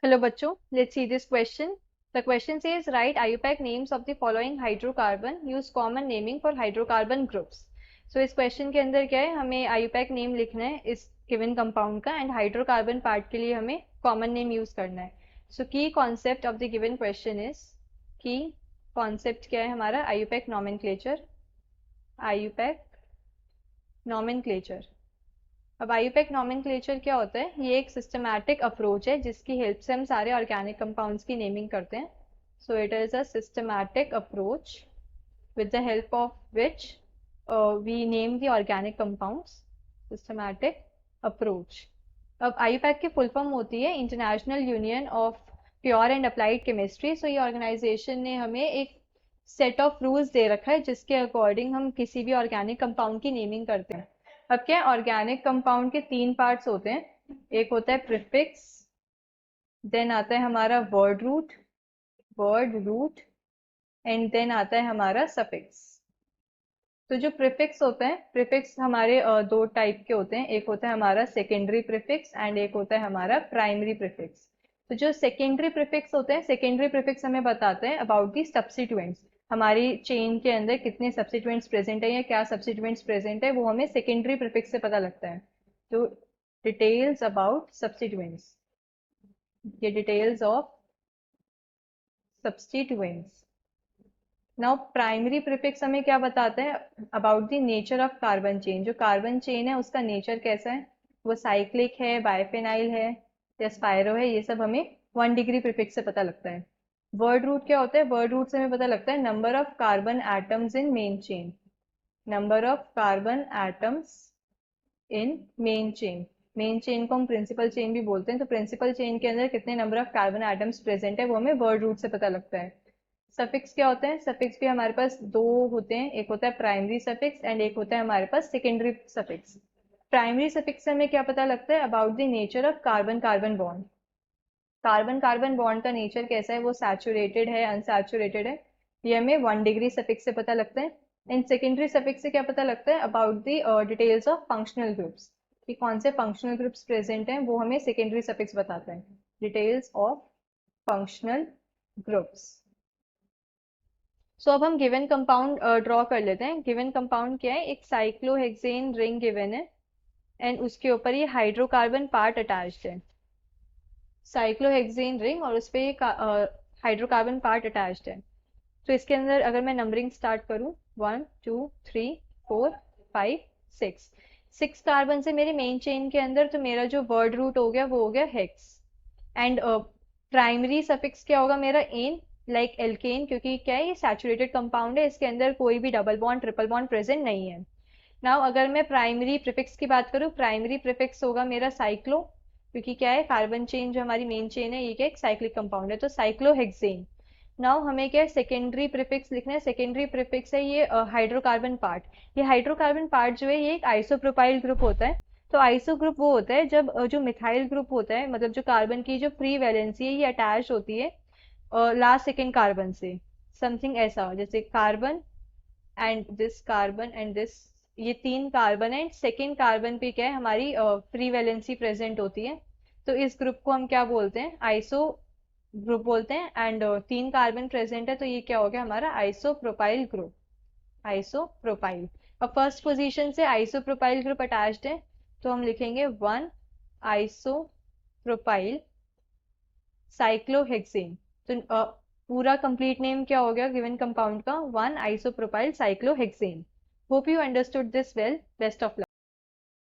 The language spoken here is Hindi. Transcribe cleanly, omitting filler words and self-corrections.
Hello बच्चों, let's see this question. The question says write IUPAC names of the following hydrocarbon. Use common naming for hydrocarbon groups. So इस question के अंदर क्या है, हमें IUPAC name लिखना है इस given compound का and hydrocarbon part के लिए हमें common name use करना है. So key concept of the given question is key concept क्या है हमारा IUPAC nomenclature. IUPAC nomenclature. अब आईयूपैक नॉमेनक्लेचर क्या होता है? ये एक सिस्टमैटिक अप्रोच है जिसकी हेल्प से हम सारे ऑर्गेनिक कंपाउंड्स की नेमिंग करते हैं. So it is a systematic approach with the help of which we name the organic compounds. Systematic approach. अब आईयूपैक की फुल फॉर्म होती है international union of pure and applied chemistry. So ये ऑर्गेनाइजेशन ने हमें एक सेट ऑफ रूल्स दे रखा है जिसके अकॉर्डिंग हम किसी भी ऑर्गेनिक कंपाउंड की नेमिंग करते हैं. अब क्या है, ऑर्गेनिक कंपाउंड के तीन पार्ट्स होते हैं. एक होता है प्रीफिक्स, देन आता है हमारा वर्ड रूट एंड देन आता है हमारा सफिक्स. तो जो प्रीफिक्स होते हैं, प्रीफिक्स हमारे दो टाइप के होते हैं. एक होता है हमारा सेकेंडरी प्रीफिक्स एंड एक होता है हमारा प्राइमरी प्रीफिक्स. तो जो सेकेंडरी प्रीफिक्स होते हैं, सेकेंडरी प्रीफिक्स हमें बताते हैं अबाउट दी सब्स्टिट्यूएंट्स. हमारी चेन के अंदर कितने सब्स्टिट्यूएंट्स प्रेजेंट है या क्या सब्स्टिट्यूएंट्स प्रेजेंट है वो हमें सेकेंडरी प्रीफिक्स से पता लगता है. तो डिटेल्स अबाउट सब्स्टिट्यूएंट्स, ये details of substituents. Now primary prefix हमें क्या बताता है? About the nature of carbon chain. जो कार्बन चेन है उसका नेचर कैसा है, वो साइक्लिक है, बाइफेनाइल है या स्पाइरो है, ये सब हमें 1 डिग्री प्रीफिक्स से पता लगता है. वर्ड रूट क्या होता है? वर्ड रूट से हमें पता लगता है number of carbon atoms in main chain. Number of carbon atoms in main chain. Main chain को हम प्रिंसिपल चेन भी बोलते हैं. तो प्रिंसिपल चेन के अंदर कितने number of carbon atoms present है वो हमें वर्ड रूट से पता लगता है. सफिक्स क्या होते हैं? सफिक्स भी हमारे पास दो होते हैं. एक होता है प्राइमरी सफिक्स एंड एक होता है हमारे पास सेकेंडरी सफिक्स. प्राइमरी सफिक्स से हमें क्या पता लगता है? About the nature of carbon carbon bond. Carbon carbon bond का नेचर कैसा है, वो सैचुरेटेड है, अनसैचुरेटेड है, ये हमें 1 डिग्री सफिक्स से पता लगता है. इन सेकेंडरी सफिक्स से क्या पता लगता है? About the details of functional groups, कि कौन से फंक्शनल ग्रुप्स प्रेजेंट हैं वो हमें सेकेंडरी सफिक्स बताता है. Details of functional groups. So अब हम गिवन कंपाउंड ड्रॉ कर लेते हैं. गिवन कंपाउंड क्या है? एक साइक्लोहेक्सेन रिंग गिवन है एंड उसके ऊपर ये हाइड्रोकार्बन पार्ट अटैच्ड है. साइक्लोहेक्सेन रिंग और उस पर ये हाइड्रोकार्बन पार्ट अटैच्ड है. तो इसके अंदर अगर मैं नंबरिंग स्टार्ट करूं, 1 2 3 4 5 6, 6 कार्बन से मेरे मेन चेन के अंदर, तो मेरा जो वर्ड रूट हो गया वो हो गया हेक्स. एंड प्राइमरी सफिक्स क्या होगा मेरा? एन, लाइक एल्केन, क्योंकि क्या है, ये सैचुरेटेड कंपाउंड है, इसके अंदर कोई भी double bond triple bond present नहीं है. नाउ अगर मैं प्राइमरी प्रीफिक्स की बात करूँ, प्राइमरी प्रीफिक्स होगा मेरा साइक्लो, क्योंकि क्या है, कार्बन चेन जो हमारी मेन चेन है ये क्या, एक साइक्लिक कंपाउंड है, तो साइक्लोहेक्सेन. नाउ हमें क्या है, सेकेंडरी प्रीफिक्स लिखना है. सेकेंडरी प्रीफिक्स है ये हाइड्रोकार्बन पार्ट. ये हाइड्रोकार्बन पार्ट जो है ये एक आइसोप्रोपाइल ग्रुप होता है. तो आइसो ग्रुप वो होता है जब जो मिथाइल ग्रुप होता है, मतलब जो कार्बन की जो फ्री वैलेंसी है ये अटैच होती है लास्ट सेकेंड कार्बन से. समथिंग ऐसा जैसे कार्बन एंड दिस, ये तीन कार्बन है. सेकेंड कार्बन पे क्या है, हमारी फ्री वैलेंसी प्रेजेंट होती है. तो इस ग्रुप को हम क्या बोलते हैं? आइसो ग्रुप बोलते हैं. एंड तीन कार्बन प्रेजेंट है तो ये क्या हो गया हमारा? Isopropyl group. आइसोप्रोपाइल. और फर्स्ट पोजीशन से आइसोप्रोपाइल ग्रुप अटैच्ड है तो हम लिखेंगे 1 आइसोप्रोपाइल साइक्लोहेक्सेन. तो पूरा कंप्लीट नेम क्या हो गया गिवन कंपाउंड का? 1 isopropyl cyclohexane. Hope you understood this well. Best of luck.